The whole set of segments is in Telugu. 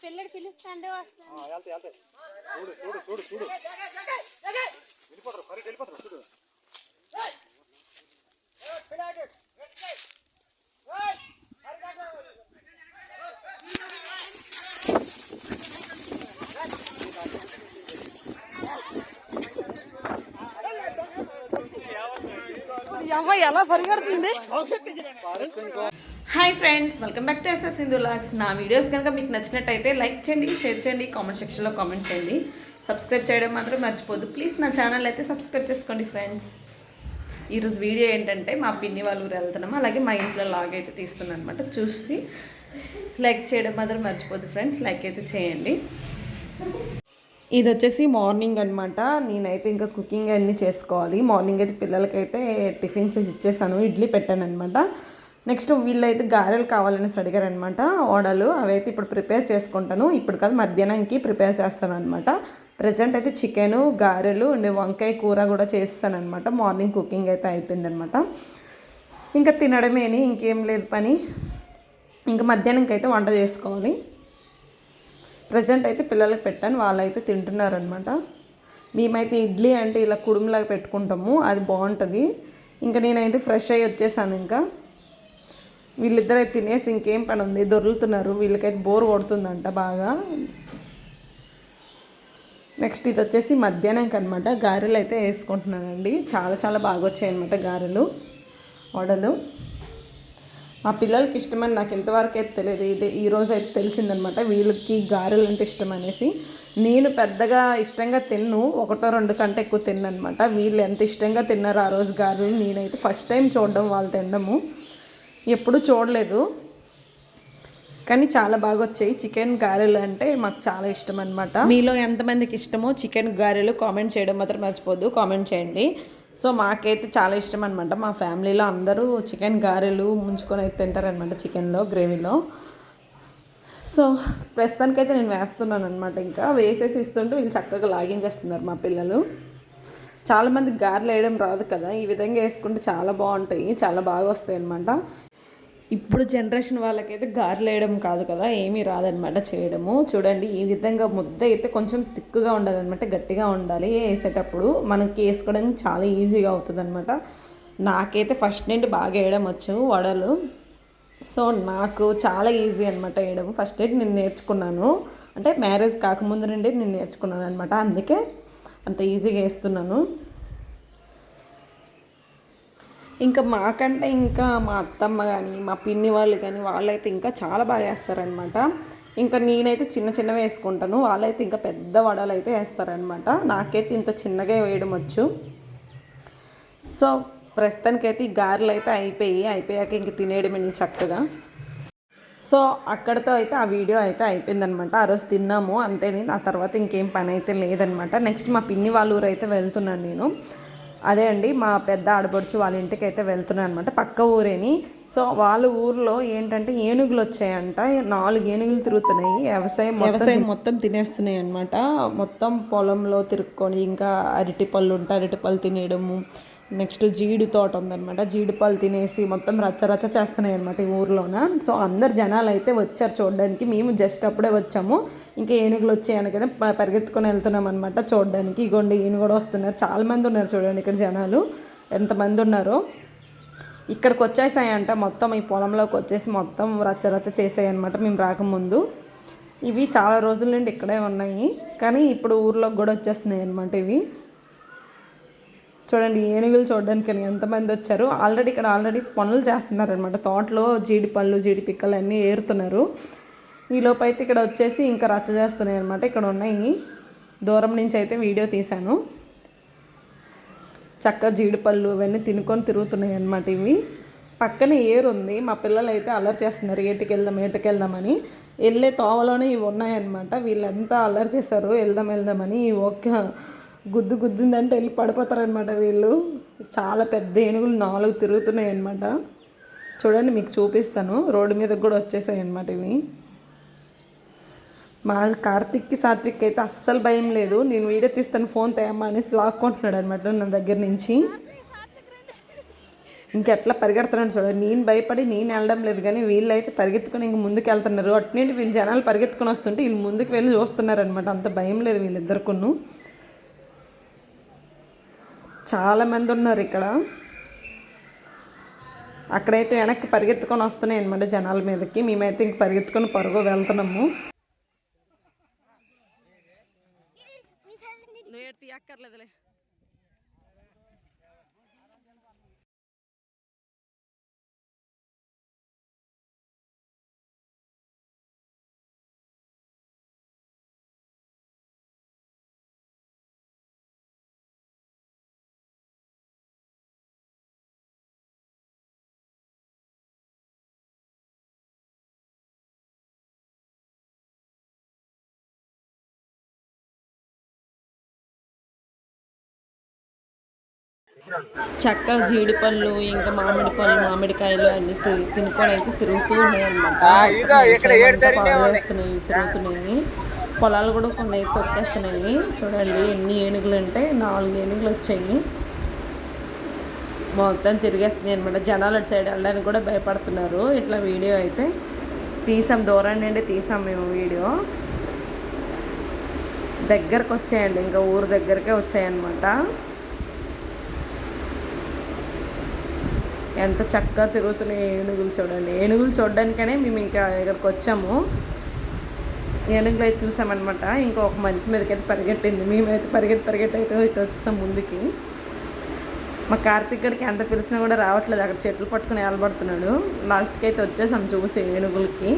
పిల్లడు పిలుస్తాండే వస్తాను. చూడు చూడు చూడు చూడు వెళ్ళిపోతారు పరిగెట్టి వెళ్ళిపోతారు చూడు. ఎలా పరిగెడుతుంది. Hi friends, welcome back to SS Sindhu vlogs. నా వీడియోస్ కనుక మీకు నచ్చినట్టయితే లైక్ చేయండి, షేర్ చేయండి, కామెంట్ సెక్షన్లో కామెంట్ చేయండి. సబ్స్క్రైబ్ చేయడం మాత్రం మర్చిపోద్దు ప్లీజ్. నా ఛానల్ అయితే సబ్స్క్రైబ్ చేసుకోండి ఫ్రెండ్స్. ఈరోజు వీడియో ఏంటంటే మా పిన్ని వాళ్ళ ఊరు వెళ్తున్నాము, అలాగే మా ఇంట్లో లాగ్ అయితే తీస్తున్నాను అనమాట. చూసి లైక్ చేయడం మాత్రం మర్చిపోద్దు ఫ్రెండ్స్, లైక్ అయితే చేయండి. ఇది వచ్చేసి మార్నింగ్ అనమాట. నేనైతే ఇంకా కుకింగ్ అన్నీ చేసుకోవాలి. మార్నింగ్ అయితే పిల్లలకైతే టిఫిన్ చేసి ఇచ్చేసాను, ఇడ్లీ పెట్టాను అనమాట. నెక్స్ట్ వీళ్ళైతే గారెలు కావాలనేసి అడిగారనమాట, వడలు. అవైతే ఇప్పుడు ప్రిపేర్ చేసుకుంటాను. ఇప్పుడు కాదు, మధ్యాహ్నంకి ప్రిపేర్ చేస్తాను అనమాట. ప్రజెంట్ అయితే చికెను, గారెలు అండ్ వంకాయ కూర కూడా చేస్తాను అనమాట. మార్నింగ్ కుకింగ్ అయితే అయిపోయిందనమాట. ఇంకా తినడమేని, ఇంకేం లేదు పని. ఇంకా మధ్యాహ్నంకి అయితే వంట చేసుకోవాలి. ప్రజెంట్ అయితే పిల్లలకి పెట్టాను, వాళ్ళైతే తింటున్నారనమాట. మేమైతే ఇడ్లీ అంటే ఇలా కుడుములాగా పెట్టుకుంటాము, అది బాగుంటుంది. ఇంకా నేనైతే ఫ్రెష్ అయ్యి వచ్చేసాను. ఇంకా వీళ్ళిద్దరైతే తినేసి ఇంకేం పని ఉంది, దొరుకుతున్నారు. వీళ్ళకైతే బోర్ కొడుతుందంట బాగా. నెక్స్ట్ ఇది వచ్చేసి మధ్యాహ్నంకి అనమాట. గారెలు అయితే వేసుకుంటున్నానండి. చాలా చాలా బాగా వచ్చాయి అనమాట గారెలు, వడలు. మా పిల్లలకి ఇష్టమని నాకు ఇంతవరకు అయితే తెలియదు, ఇది ఈరోజు అయితే తెలిసిందనమాట. వీళ్ళకి గారెలు అంటే ఇష్టం అనేసి. నేను పెద్దగా ఇష్టంగా తిన్ను, ఒకటో రెండు కంటే ఎక్కువ తిన్ననమాట. వీళ్ళు ఎంత ఇష్టంగా తిన్నారు ఆ రోజు గారెలు. నేనైతే ఫస్ట్ టైం చూడడం, వాళ్ళు తినడము. ఎప్పుడు చూడలేదు, కానీ చాలా బాగా వచ్చాయి. చికెన్ గారెలు అంటే మాకు చాలా ఇష్టం అనమాట. మీలో ఎంతమందికి ఇష్టమో చికెన్ గారెలు కామెంట్ చేయడం మాత్రం మర్చిపోద్దు, కామెంట్ చేయండి. సో మాకైతే చాలా ఇష్టం అనమాట. మా ఫ్యామిలీలో అందరూ చికెన్ గారెలు ముంచుకొని అయితే తింటారనమాట, చికెన్లో గ్రేవీలో. సో ప్రస్తుతానికైతే నేను వేస్తున్నాను అనమాట. ఇంకా వేసేసి ఇస్తుంటే వీళ్ళు చక్కగా లాగించేస్తున్నారు మా పిల్లలు. చాలామంది గారెలు వేయడం రాదు కదా, ఈ విధంగా వేసుకుంటే చాలా బాగుంటాయి, చాలా బాగా వస్తాయి అనమాట. ఇప్పుడు జనరేషన్ వాళ్ళకైతే గారెలు వేయడం కాదు కదా, ఏమీ రాదనమాట చేయడము. చూడండి, ఈ విధంగా ముద్ద అయితే కొంచెం తిక్కుగా ఉండాలన్నమాట, గట్టిగా ఉండాలి. వేసేటప్పుడు మనకి వేసుకోవడానికి చాలా ఈజీగా అవుతుంది అనమాట. నాకైతే ఫస్ట్ నుండి బాగా వేయడం వచ్చు వడలు. సో నాకు చాలా ఈజీ అనమాట వేయడం. ఫస్ట్ నుండి నేను నేర్చుకున్నాను, అంటే మ్యారేజ్ కాకముందు నుండి నేను నేర్చుకున్నాను అనమాట. అందుకే అంత ఈజీగా వేస్తున్నాను. ఇంకా మాకంటే ఇంకా మా అత్తమ్మ కానీ మా పిన్ని వాళ్ళు కానీ వాళ్ళైతే ఇంకా చాలా బాగా వేస్తారనమాట. ఇంకా నేనైతే చిన్న చిన్నవి వేసుకుంటాను, వాళ్ళైతే ఇంకా పెద్ద వడలు అయితే వేస్తారనమాట. నాకైతే ఇంత చిన్నగా వేయడం వచ్చు. సో ప్రస్తుతానికైతే ఈ గారెలు అయితే అయిపోయాక ఇంక తినేయడమే నేను చక్కగా. సో అక్కడితో అయితే ఆ వీడియో అయితే అయిపోయిందనమాట. ఆ రోజు తిన్నాము అంతేని, ఆ తర్వాత ఇంకేం పని అయితే లేదనమాట. నెక్స్ట్ మా పిన్ని వాళ్ళ ఊరు అయితే వెళ్తున్నాను నేను. అదే అండి, మా పెద్ద ఆడపడుచు వాళ్ళ ఇంటికి అయితే వెళ్తున్నాను అనమాట, పక్క ఊరేని. సో వాళ్ళ ఊర్లో ఏంటంటే ఏనుగులు వచ్చాయంట, 4 ఏనుగులు తిరుగుతున్నాయి. వ్యవసాయం మొత్తం తినేస్తున్నాయి అనమాట. మొత్తం పొలంలో తిరుక్కొని, ఇంకా అరటిపళ్ళు ఉంటే అరటిపళ్ళు తినేయడము. నెక్స్ట్ జీడి తోట ఉందనమాట, జీడి పళ్ళు తినేసి మొత్తం రచ్చ చేస్తున్నాయి అనమాట ఈ ఊర్లోన. సో అందరు జనాలు అయితే వచ్చారు చూడడానికి. మేము జస్ట్ అప్పుడే వచ్చాము, ఇంకా ఏనుగులు వచ్చాయనగానే పరిగెత్తుకొని వెళ్తున్నాం అనమాట చూడడానికి. ఇగోండి ఈయన కూడా వస్తున్నారు, చాలామంది ఉన్నారు చూడండి ఇక్కడ జనాలు ఎంతమంది ఉన్నారో. ఇక్కడికి వచ్చేసాయంట, మొత్తం ఈ పొలంలోకి వచ్చేసి మొత్తం రచ్చ చేసాయి అనమాట మేము రాకముందు. ఇవి చాలా రోజుల నుండి ఇక్కడే ఉన్నాయి, కానీ ఇప్పుడు ఊర్లోకి కూడా వచ్చేస్తున్నాయి అనమాట ఇవి. చూడండి ఏనుగులు చూడడానికి ఎంతమంది వచ్చారు. ఇక్కడ ఆల్రెడీ పనులు చేస్తున్నారనమాట, తోటలో జీడిపళ్ళు జీడి పిక్కలు అన్నీ ఏరుతున్నారు. ఈ లోపు అయితే ఇక్కడ వచ్చేసి ఇంకా రచ్చ చేస్తున్నాయి అనమాట. ఇక్కడ ఉన్నాయి, దూరం నుంచి అయితే వీడియో తీశాను. చక్కగా జీడిపళ్ళు ఇవన్నీ తినుకొని తిరుగుతున్నాయి అనమాట ఇవి. పక్కన ఏరు ఉంది, మా పిల్లలు అయితే అల్లరి చేస్తున్నారు ఏటుకెళ్దామని. వెళ్ళే తోవలోనే ఇవి ఉన్నాయన్నమాట. వీళ్ళంతా అల్లరి చేశారు వెళ్దామని. ఒక్క గుద్దుందంటే వెళ్ళి పడిపోతారనమాట వీళ్ళు. చాలా పెద్ద ఏనుగులు 4 తిరుగుతున్నాయి అనమాట. చూడండి మీకు చూపిస్తాను, రోడ్డు మీద కూడా వచ్చేసాయి అనమాట ఇవి. మా కార్తిక్కి సాత్విక్ అయితే అస్సలు భయం లేదు. నేను వీడియో తీస్తాను ఫోన్ తేయమ్మా అనేసి లాక్కుంటున్నాడు అనమాట నా దగ్గర నుంచి. ఇంకెట్లా పరిగెడుతున్నాడు చూడండి. నేను భయపడి నేను వెళ్ళడం లేదు, కానీ వీళ్ళు అయితే పరిగెత్తుకొని ఇంక ముందుకు వెళ్తున్నారు. అట్నుండి వీళ్ళు జనాలు పరిగెత్తుకొని వస్తుంటే వీళ్ళు ముందుకు వెళ్ళి చూస్తున్నారు అనమాట. అంత భయం లేదు వీళ్ళిద్దరికును. చాలామంది ఉన్నారు ఇక్కడ. అక్కడైతే వెనక్కి పరిగెత్తుకొని వస్తున్నాయి అనమాట జనాల మీదకి. మేమైతే ఇంక పరిగెత్తుకొని పరుగు వెళ్తున్నాము. అక్కర్లేదులే. చక్క జీడిపళ్ళు ఇంకా మామిడికాయలు అన్ని తినుకొని అయితే తిరుగుతూ ఉన్నాయి అనమాట. పాడుస్తున్నాయి, తిరుగుతున్నాయి. పొలాలు కూడా కొన్ని అయితే తొక్కేస్తున్నాయి. చూడండి ఎన్ని ఏనుగులు అంటే 4 ఏనుగులు వచ్చాయి. మొత్తం తిరిగేస్తున్నాయి అనమాట. జనాలు అటు సైడ్ వెళ్ళడానికి కూడా భయపడుతున్నారు. ఇట్లా వీడియో అయితే తీసాం, దూరం నుండి తీసాం మేము వీడియో. దగ్గరకు వచ్చాయండి, ఇంకా ఊరు దగ్గరకే వచ్చాయన్నమాట. ఎంత చక్కగా తిరుగుతున్నాయి ఏనుగులు చూడండి. ఏనుగులు చూడడానికనే మేము ఇంకా ఇక్కడికి వచ్చాము. ఏనుగులు అయితే చూసామన్నమాట. ఇంకా ఒక మనిషి మీదకి అయితే పరిగెట్టింది. మేమైతే పరిగెట్టి అయితే ఇటు వచ్చేస్తాం ముందుకి. మా కార్తీక్ గడికి ఎంత పిలిచినా కూడా రావట్లేదు, అక్కడ చెట్లు పట్టుకుని ఏలబడుతున్నాడు. లాస్ట్కి అయితే వచ్చేసాం చూసి ఏనుగులకి.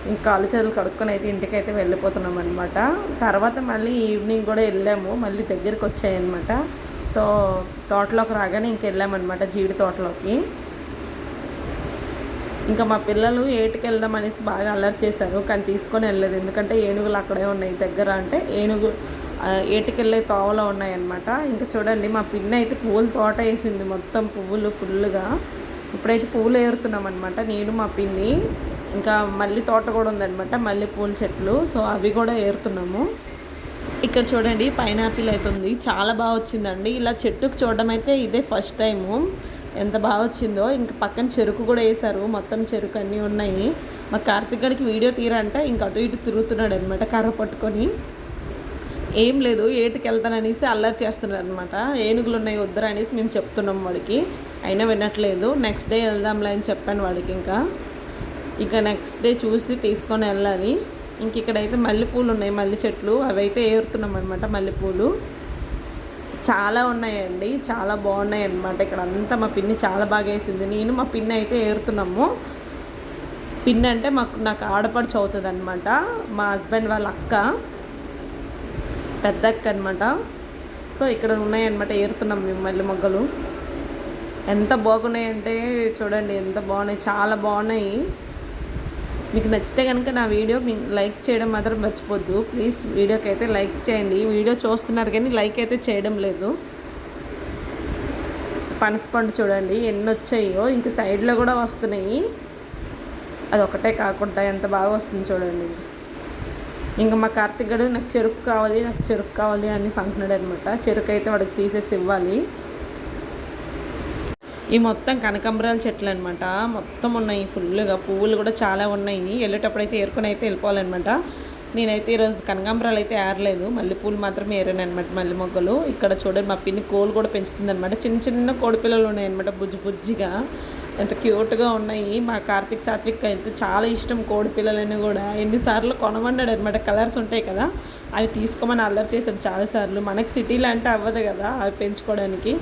ఇంకా కాలు చేతులు కడుక్కొని అయితే ఇంటికి అయితే వెళ్ళిపోతున్నాం అనమాట. తర్వాత మళ్ళీ ఈవినింగ్ కూడా వెళ్ళాము, మళ్ళీ దగ్గరికి వచ్చాయన్నమాట. సో తోటలోకి రాగానే ఇంకెళ్ళామన్నమాట జీడి తోటలోకి. ఇంకా మా పిల్లలు ఏటికి వెళ్దాం అనేసి బాగా అల్లరి చేశారు, కానీ తీసుకొని వెళ్ళలేదు. ఎందుకంటే ఏనుగులు అక్కడే ఉన్నాయి దగ్గర, అంటే ఏటికి వెళ్ళే తోవలో ఉన్నాయన్నమాట. ఇంకా చూడండి మా పిన్ని అయితే పువ్వుల తోట వేసింది, మొత్తం పువ్వులు ఫుల్గా. ఇప్పుడైతే పువ్వులు ఏరుతున్నాం అనమాట నేను మా పిన్ని. ఇంకా మళ్ళీ తోట కూడా ఉందన్నమాట, మళ్ళీ పూల చెట్లు. సో అవి కూడా ఏరుతున్నాము. ఇక్కడ చూడండి పైనాపిల్ అయితే ఉంది, చాలా బాగా వచ్చిందండి. ఇలా చెట్టుకు చూడడం అయితే ఇదే ఫస్ట్ టైము, ఎంత బాగా వచ్చిందో. ఇంకా పక్కన చెరుకు కూడా వేశారు, మొత్తం చెరుకు అన్నీ ఉన్నాయి. మా కార్తీక్ గడికి వీడియో తీరంటే ఇంకా అటు ఇటు తిరుగుతున్నాడు అనమాట కర్ర పట్టుకొని. ఏం లేదు ఏటికి వెళ్తాననేసి అల్లరి చేస్తున్నాడు అనమాట. ఏనుగులు ఉన్నాయి వద్దరు అనేసి మేము చెప్తున్నాం వాడికి, అయినా వినట్లేదు. నెక్స్ట్ డే వెళ్దాంలే అని చెప్పాను వాడికి. ఇంకా నెక్స్ట్ డే చూసి తీసుకొని వెళ్ళాలి. ఇంక ఇక్కడైతే మల్లెపూలు ఉన్నాయి, మల్లె చెట్లు, అవి అయితే ఏరుతున్నాం అనమాట. మల్లెపూలు చాలా ఉన్నాయండి, చాలా బాగున్నాయి అనమాట. ఇక్కడ అంతా మా పిన్ని చాలా బాగా వేసింది. నేను మా పిన్ని అయితే ఏరుతున్నాము. పిన్ని అంటే నాకు ఆడపడుచు అవుతుంది అనమాట, మా హస్బెండ్ వాళ్ళ అక్క, పెద్ద అక్క అనమాట. సో ఇక్కడ ఉన్నాయన్నమాట, ఏరుతున్నాం మేము మల్లె మొగ్గలు. ఎంత బాగున్నాయంటే చూడండి, ఎంత బాగున్నాయి, చాలా బాగున్నాయి. మీకు నచ్చితే కనుక నా వీడియో మీకు లైక్ చేయడం మాత్రం మర్చిపోద్దు ప్లీజ్. వీడియోకి అయితే లైక్ చేయండి. వీడియో చూస్తున్నారు కానీ లైక్ అయితే చేయడం లేదు. పనసపండు చూడండి ఎన్ని వచ్చాయో, ఇంక సైడ్లో కూడా వస్తున్నాయి. అది ఒకటే కాకుండా ఎంత బాగా వస్తుంది చూడండి. ఇంకా మా కార్తీక్ గడు నాకు చెరుకు కావాలి అని అంటున్నాడు అనమాట. చెరుకు అయితే వాడికి తీసేసి ఇవ్వాలి. ఈ మొత్తం కనకాంబరాల చెట్లు అనమాట, మొత్తం ఉన్నాయి ఫుల్గా. పువ్వులు కూడా చాలా ఉన్నాయి. వెళ్ళేటప్పుడు అయితే ఏరుకొని అయితే వెళ్ళిపోవాలన్నమాట. నేనైతే ఈరోజు కనకాంబరాలు అయితే ఏరలేదు, మల్లెపూలు మాత్రమే ఏరాను అనమాట, మల్లె మొగ్గలు. ఇక్కడ చూడండి మా పిన్ని కోళ్ళు కూడా పెంచుతుంది అనమాట. చిన్న కోడి పిల్లలు ఉన్నాయన్నమాట, బుజ్జిగా ఎంత క్యూట్గా ఉన్నాయి. మా కార్తీక్ సాత్విక్ అయితే చాలా ఇష్టం కోడి పిల్లలని కూడా. ఎన్నిసార్లు కొనమన్నాడు అనమాట, కలర్స్ ఉంటాయి కదా అవి తీసుకోమని అల్లరి చేశాడు చాలాసార్లు. మనకి సిటీలో అంటే అవ్వదు కదా అవి పెంచుకోవడానికి.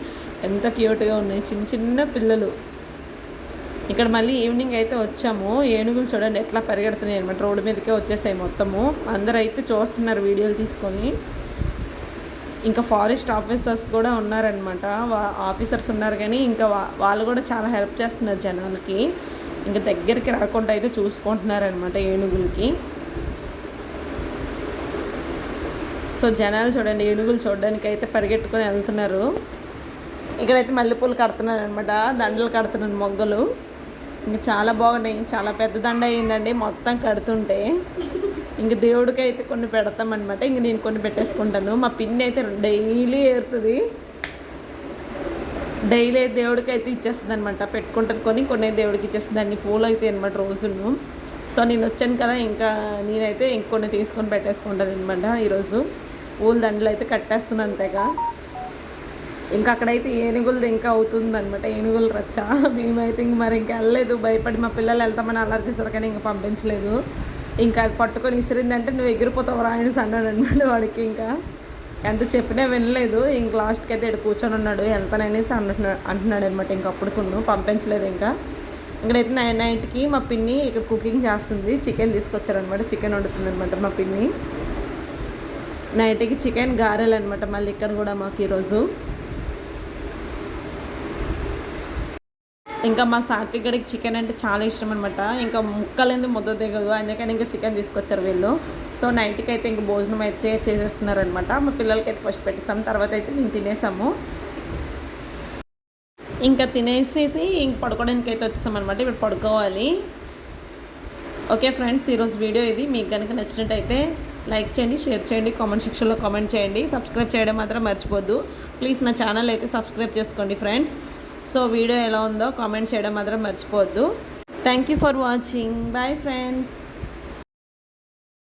ఎంత క్యూట్గా ఉన్నాయి చిన్న పిల్లలు. ఇక్కడ మళ్ళీ ఈవినింగ్ అయితే వచ్చాము. ఏనుగులు చూడండి ఎట్లా పరిగెడుతున్నాయి అనమాట, రోడ్డు మీదకే వచ్చేసాయి మొత్తము. అందరూ అయితే చూస్తున్నారు వీడియోలు తీసుకొని. ఇంకా ఫారెస్ట్ ఆఫీసర్స్ కూడా ఉన్నారనమాట, ఆఫీసర్స్ ఉన్నారు కానీ ఇంకా వాళ్ళు కూడా చాలా హెల్ప్ చేస్తున్నారు జనాలకి. ఇంకా దగ్గరికి రాకుండా అయితే చూసుకుంటున్నారనమాట ఏనుగులకి. సో జనాలు చూడండి ఏనుగులు చూడడానికి అయితే పరిగెట్టుకొని వెళ్తున్నారు. ఇక్కడైతే మల్లెపూలు కడుతున్నాను అనమాట, దండలు కడుతున్నాను మొగ్గలు. ఇంకా చాలా బాగున్నాయి, చాలా పెద్ద దండ అయ్యిందండి మొత్తం కడుతుంటే. ఇంక దేవుడికి అయితే కొన్ని పెడతామన్నమాట, ఇంక నేను కొన్ని పెట్టేసుకుంటాను. మా పిన్ని అయితే డైలీ ఏరుతుంది. డైలీ దేవుడికి అయితే ఇచ్చేస్తుంది అనమాట, పెట్టుకుంటుంది కొన్ని దేవుడికి ఇచ్చేస్తుంది, అన్ని పూలు అయితే అనమాట రోజును. సో నేను వచ్చాను కదా, ఇంకా నేనైతే ఇంకొన్ని తీసుకొని పెట్టేసుకుంటాను అనమాట. ఈరోజు పూల దండలు అయితే కట్టేస్తున్నాను అంతేగా. ఇంకా అక్కడైతే ఏనుగులది ఇంకా అవుతుందన్నమాట, ఏనుగులు రచ్చ. మేమైతే ఇంక మరి ఇంకా వెళ్ళలేదు, భయపడి మా పిల్లలు వెళ్తామని అల్లరి చేశారు కానీ ఇంకా పంపించలేదు. ఇంకా అది పట్టుకొని ఇసిరిందంటే నువ్వు ఎగిరిపోతావు రాయని అన్నాడు అనమాట వాడికి. ఇంకా ఎంత చెప్పినా వినలేదు. ఇంక లాస్ట్కి అయితే ఇక్కడ కూర్చొని ఉన్నాడు, వెళ్తాననేసి అంటున్నాడు అనమాట. ఇంకా అప్పుడు పంపించలేదు. ఇంకా ఇక్కడైతే నైట్కి మా పిన్ని ఇక్కడ కుకింగ్ చేస్తుంది, చికెన్ తీసుకొచ్చారనమాట, చికెన్ వండుతుంది అనమాట మా పిన్ని. నైట్కి చికెన్ గారెలు అనమాట మళ్ళీ ఇక్కడ కూడా మాకు ఈరోజు. ఇంకా మా సాత్వికుడికి చికెన్ అంటే చాలా ఇష్టం అనమాట, ఇంకా ముక్కలేంది ముద్ద దిగదు, అందుకని ఇంకా చికెన్ తీసుకొచ్చారు వీళ్ళు. సో నైట్కి అయితే ఇంక భోజనం అయితే చేసేస్తున్నారనమాట. మా పిల్లలకి అయితే ఫస్ట్ పెట్టేసాము, తర్వాత అయితే మేము తినేసాము. ఇంకా తినేసేసి ఇంక పడుకోవడానికి అయితే వచ్చేసామన్నమాట. ఇప్పుడు పడుకోవాలి. ఓకే ఫ్రెండ్స్, ఈరోజు వీడియో ఇది. మీకు కనుక నచ్చినట్టయితే లైక్ చేయండి, షేర్ చేయండి, కామెంట్ సెక్షన్లో కామెంట్ చేయండి, సబ్స్క్రైబ్ చేయడం మాత్రం మర్చిపోద్దు ప్లీజ్. నా ఛానల్ అయితే సబ్స్క్రైబ్ చేసుకోండి ఫ్రెండ్స్. సో వీడియో ఎలా ఉందో కామెంట్ చేయడం మాత్రం మర్చిపోవద్దు. Thank you for watching. Bye friends.